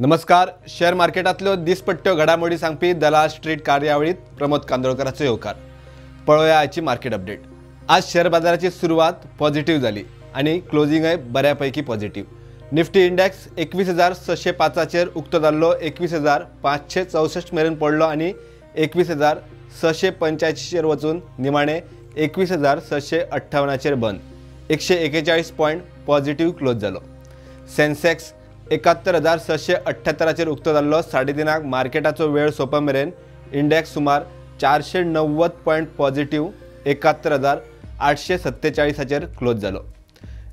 नमस्कार. शेअर मार्केटातल्यो दिसपट्ट्यो घडामोडी सांगपी दलाल स्ट्रीट कार्यावळीत प्रमोद कांदोळकराचो येवकार. पळोवया आजची मार्केट अपडेट. आज शेअर बाजाराची सुरुवात पॉझिटिव्ह झाली आणि क्लोजिंगय बऱ्यापैकी पॉझिटिव्ह. निफ्टी इंडेक्स 21,605 उक्तो जाल्लो 21,564 मेरेन पडलो आणि 21,685 वचून निमाणे 21,658 बंद. 141 पॉइंट पॉझिटिव्ह क्लोज जालो. सेन्सेक्स 71,678 उक्तो जाल्लो 3:30 मार्केटाचो वेळ सोंप मेरेन इंडेक्स सुमार 490 पॉइंट पॉझिटिव्ह 71,847 क्लोज जालो.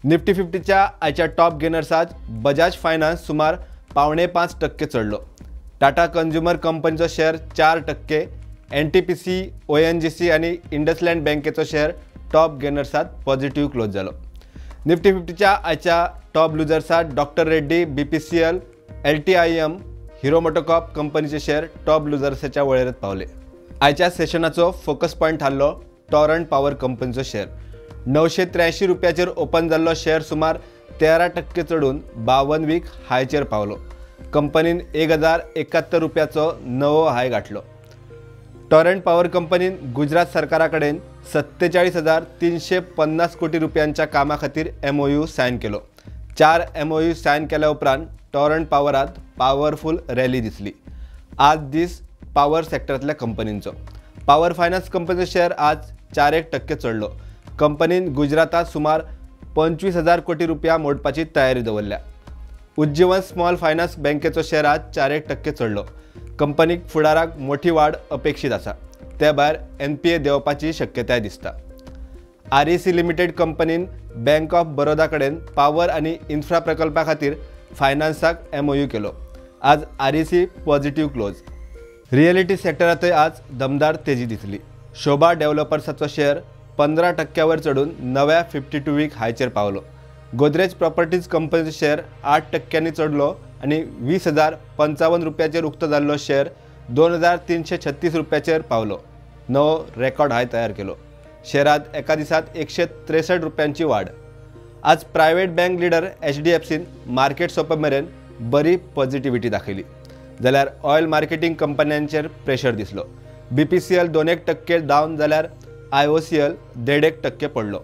निफ्टी 50च्या आयच्या टॉप गेनर्सात बजाज फायनान्स सुमार 5.5% चढलो. टाटा कंझ्युमर कंपनीचो शेअर 4%, NTPC, ONGC आणि इंडसलँड बँकेचो शेअर टॉप गेनर्सात पॉझिटिव्ह क्लोज जालो. निफ्टी 50च्या आयच्या टॉप लुजर्सात doctor Reddy, BPCL, LTIM, Hero MotoCorp कंपनीचे शेअर टॉप लुजर्साच्या वळेरेंत पावले. आयच्या सेशनाचो फोकस पॉइंट थारलो टॉरंट पॉवर कंपनीचो शेअर. 983 रुपयाचेर ओपन जाल्लो शेअर सुमार 13% चढून 52 वीक हायचेर पावलो. कंपनीन 1,071 रुपयाचो नवो हाय गाठलो. टॉरंट पॉवर कंपनीन गुजरात सरकारा कडेन 47,350 कोटी रुपयांच्या कामा खातीर MOU सायन केलो. 4 MOU सायन केल्या उपरांत टॉरंट पॉवरात पॉवरफुल रॅली दिसली. आज दीस पॉवर सेक्टरांतल्या कंपनींचो. पॉवर फायनान्स कंपनीचो शेअर आज 4% चढलो. कंपनीन गुजरातात सुमार 25,000 कोटी रुपया मोडपाची तयारी दवरल्या. उज्जीवन स्मॉल फायनान्स बँकेचो शेअर आज 4% चढलो. कंपनीक फुडाराक मोठी वाड अपेक्षित आसा. त्या भायर NPA देंवपाची शक्यताय दिसता. REC लिमिटेड कंपनीन बँक ऑफ बरोदा कडेन पॉवर आणि इन्फ्रा प्रकल्पा खातीर फायनान्साक MOU केलो. आज REC पॉझिटिव्ह क्लोज. रिअलिटी सेक्टरांतय आज दमदार तेजी दिसली. शोभा डेव्हलपर्साचो शेअर 15% वर चढून नव्या 52 वीक हायचेर पावलो. गोदरेज प्रॉपर्टीज कंपनीचो शेअर 8% चढलो आणि 20,055 रुपयाचेर उक्तो जाल्लो शेअर 2,336 रुपयाचेर पावलो. नवो रेकॉर्ड हाय तयार केलो. शेअरात एका दिसात 163 रुपयांची वाढ. आज प्रायव्हेट बँक लीडर HDFCन मार्केट सोंप मेरेन बरी पॉझिटिव्हिटी दाखयली. जाल्यार ऑयल मार्केटिंग कंपन्यांचेर प्रेशर दिसलो. BPCL 2% डावन जाल्यार IOCL 1.5% पडलो.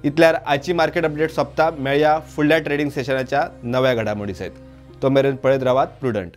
इतल्यार आयची मार्केट अपडेट सोंपता. मेळया फुडल्या ट्रेडिंग सेशनाच्या नव्या घडामोडी सयत. तो मेरेन पळयत रावात प्रुडंट.